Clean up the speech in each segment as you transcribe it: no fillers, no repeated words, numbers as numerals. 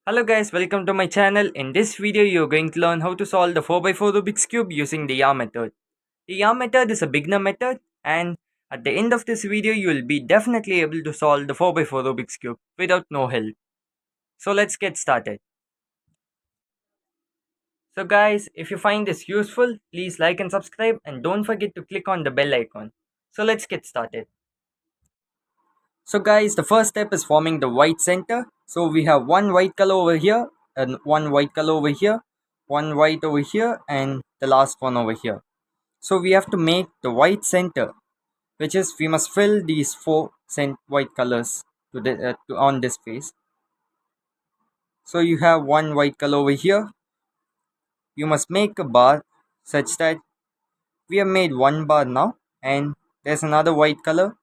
Hello guys, welcome to my channel. In this video, you're going to learn how to solve the 4x4 Rubik's Cube using the yarn method. The yarn method is a beginner method, and at the end of this video, you will be definitely able to solve the 4x4 Rubik's Cube without no help. So let's get started. So guys, if you find this useful, please like and subscribe and don't forget to click on the bell icon. So let's get started. So guys, the first step is forming the white center. So we have one white color over here and one white color over here, one white over here and the last one over here. So we have to make the white center, which is we must fill these four white colors on this face. So you have one white color over here. You must make a bar such that we have made one bar now, and there's another white color.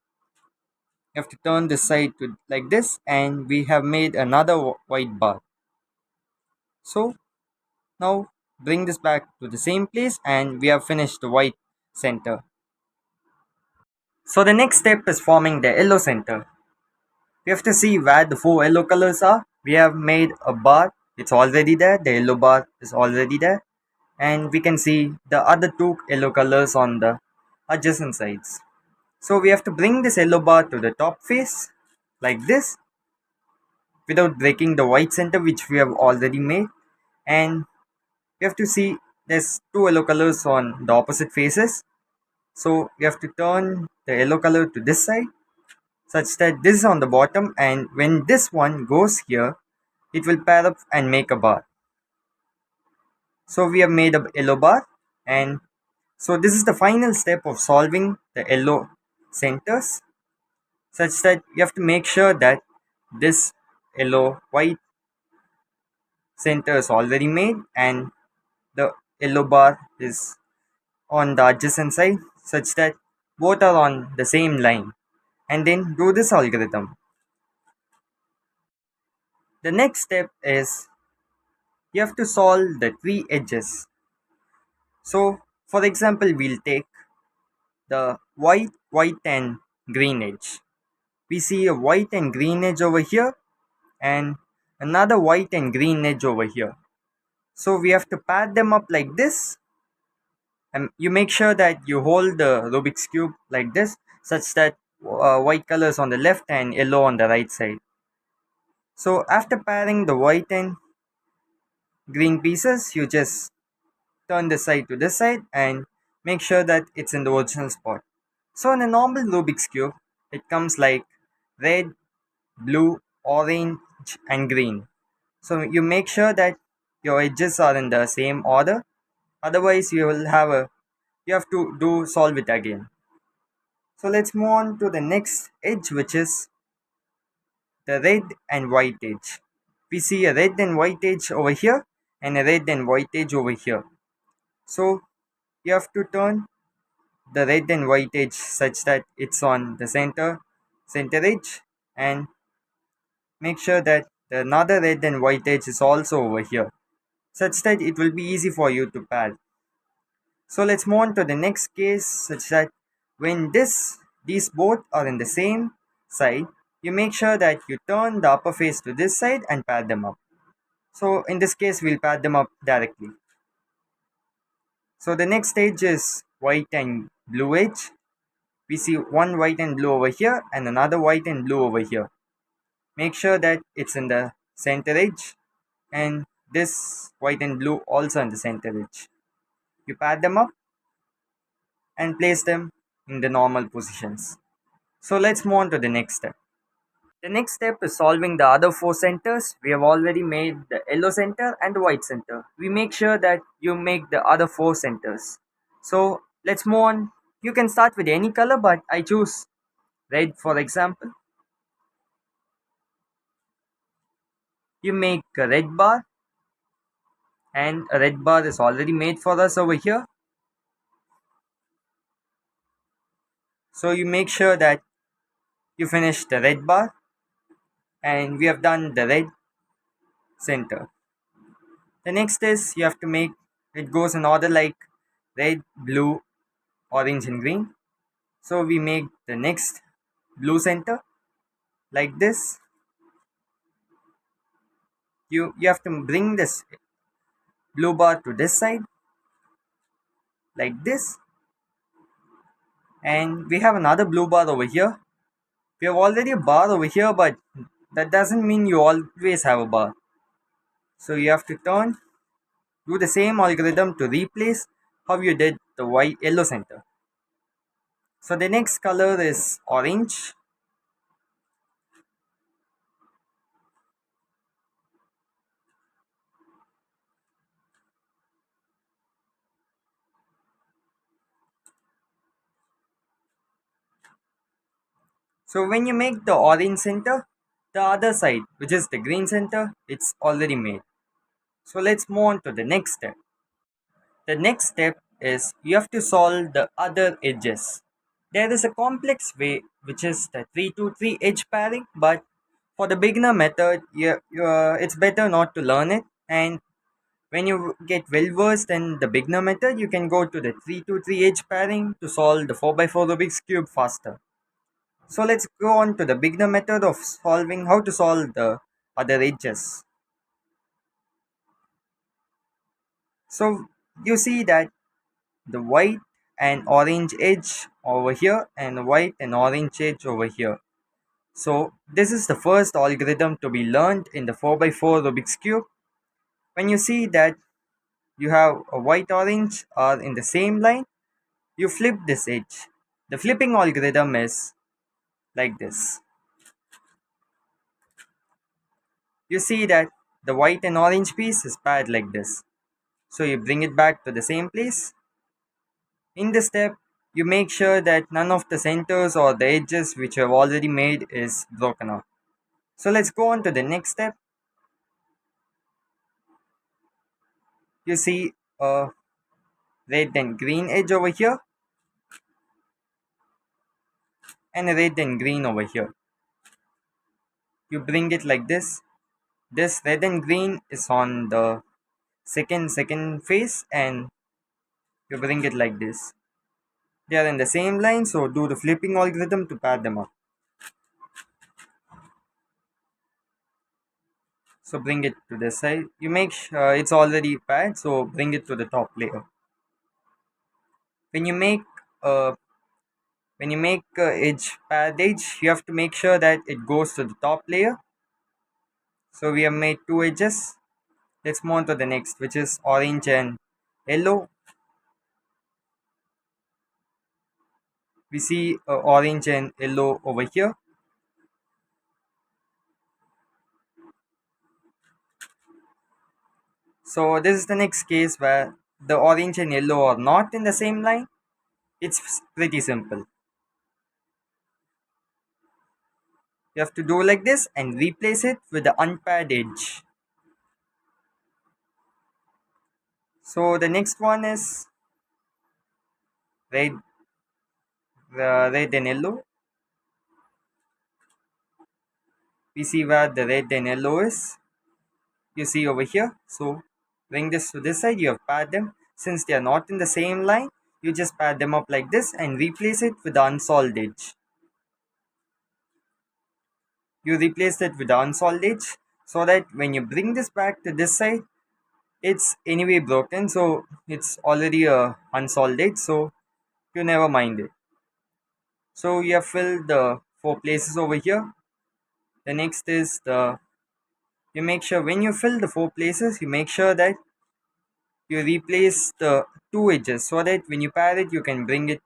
You have to turn this side to like this, and we have made another white bar. So now bring this back to the same place and we have finished the white center. So the next step is forming the yellow center. We have to see where the four yellow colors are. We have made a bar, it's already there, the yellow bar is already there, and we can see the other two yellow colors on the adjacent sides. So we have to bring this yellow bar to the top face like this without breaking the white center which we have already made, and we have to see there's two yellow colors on the opposite faces. So we have to turn the yellow color to this side such that this is on the bottom, and when this one goes here it will pair up and make a bar. So we have made a yellow bar, and so this is the final step of solving the yellow centers, such that you have to make sure that this yellow white center is already made and the yellow bar is on the adjacent side such that both are on the same line, and then do this algorithm. The next step is you have to solve the three edges. So for example, we'll take the white and green edge. We see a white and green edge over here and another white and green edge over here. So we have to pair them up like this, and you make sure that you hold the Rubik's cube like this such that white color is on the left and yellow on the right side. So after pairing the white and green pieces, you just turn this side to this side and make sure that it's in the original spot. So in a normal Rubik's cube, it comes like red, blue, orange and green. So you make sure that your edges are in the same order, otherwise you have to do solve it again. So let's move on to the next edge, which is the red and white edge. We see a red and white edge over here and a red and white edge over here. So you have to turn the red and white edge such that it's on the center edge, and make sure that the another red and white edge is also over here such that it will be easy for you to pair. So let's move on to the next case, such that when these both are in the same side, you make sure that you turn the upper face to this side and pair them up. So in this case, we'll pair them up directly. So the next stage is white and blue edge. We see one white and blue over here and another white and blue over here. Make sure that it's in the center edge, and this white and blue also in the center edge. You pair them up and place them in the normal positions. So let's move on to the next step. The next step is solving the other four centers. We have already made the yellow center and the white center. We make sure that you make the other four centers. So let's move on. You can start with any color, but I choose red for example. You make a red bar, and a red bar is already made for us over here. So you make sure that you finish the red bar, and we have done the red center. The next is you have to make it goes in order like red, blue, orange and green. So we make the next blue center like this. You have to bring this blue bar to this side like this, and we have another blue bar over here. We have already a bar over here, but that doesn't mean you always have a bar. So you have to do the same algorithm to replace how you did the white yellow center. So the next color is orange. So when you make the orange center, the other side, which is the green center, it's already made. So let's move on to the next step. The next step is you have to solve the other edges. There is a complex way which is the 3 to 3 edge pairing, but for the beginner method, it's better not to learn it. And when you get well versed in the beginner method, you can go to the 3 to 3 edge pairing to solve the 4 by 4 Rubik's Cube faster. So let's go on to the beginner method of solving how to solve the other edges. So you see that the white and orange edge over here and the white and orange edge over here. So this is the first algorithm to be learned in the 4 by 4 Rubik's Cube. When you see that you have a white orange are in the same line, you flip this edge. The flipping algorithm is like this. You see that the white and orange piece is paired like this. So you bring it back to the same place. In this step, you make sure that none of the centers or the edges which you have already made is broken off. So let's go on to the next step. You see a red and green edge over here and a red and green over here. You bring it like this. This red and green is on the second face and you bring it like this. They are in the same line, so do the flipping algorithm to pair them up. So bring it to the side. You make sure it's already paired, so bring it to the top layer. When you make a edge paired edge, you have to make sure that it goes to the top layer. So we have made two edges. Let's move on to the next, which is orange and yellow. We see orange and yellow over here. So this is the next case where the orange and yellow are not in the same line. It's pretty simple. You have to do like this and replace it with the unpaired edge. So the next one is red, red and yellow. We see where the red and yellow is. You see over here. So bring this to this side. You have paired them. Since they are not in the same line, you just pair them up like this and replace it with the unsolved edge. You replace it with the unsolved edge so that when you bring this back to this side, it's anyway broken, so it's already a unsolved edge, so you never mind it. So you have filled the four places over here. The next is the you make sure when you fill the four places, you make sure that you replace the two edges so that when you pair it, you can bring it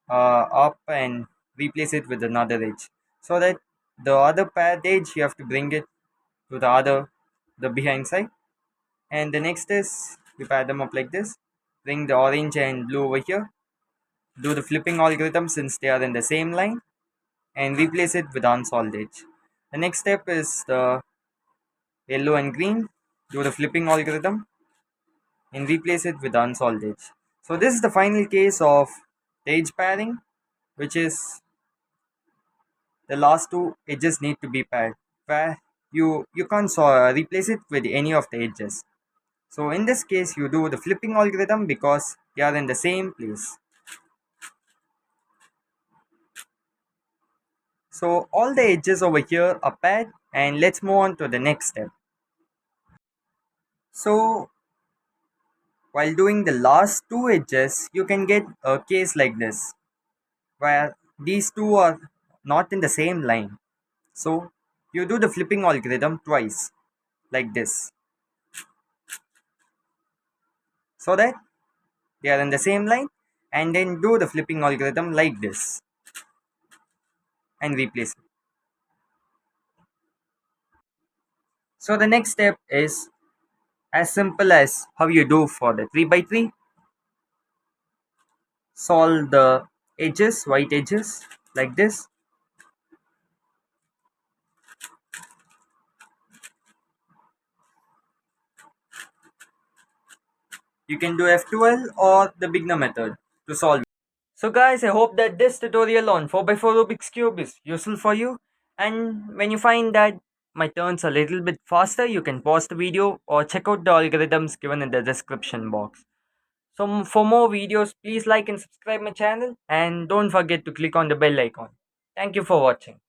up and replace it with another edge. So that the other paired edge you have to bring it to the behind side. And the next is you pair them up like this. Bring the orange and blue over here. Do the flipping algorithm since they are in the same line and replace it with unsolved edge. The next step is the yellow and green. Do the flipping algorithm and replace it with unsolved edge. So this is the final case of the edge pairing, which is the last two edges need to be paired, where you can't replace it with any of the edges. So in this case, you do the flipping algorithm because they are in the same place. So all the edges over here are paired, and let's move on to the next step. So while doing the last two edges, you can get a case like this, where these two are not in the same line. So you do the flipping algorithm twice, like this, so that they are in the same line, and then do the flipping algorithm like this and replace it. So the next step is as simple as how you do for the 3 by 3. Solve the edges, white edges, like this. You can do F12 or the beginner method to solve it. So guys, I hope that this tutorial on 4x4 Rubik's Cube is useful for you. And when you find that my turns are a little bit faster, you can pause the video or check out the algorithms given in the description box. So for more videos, please like and subscribe my channel and don't forget to click on the bell icon. Thank you for watching.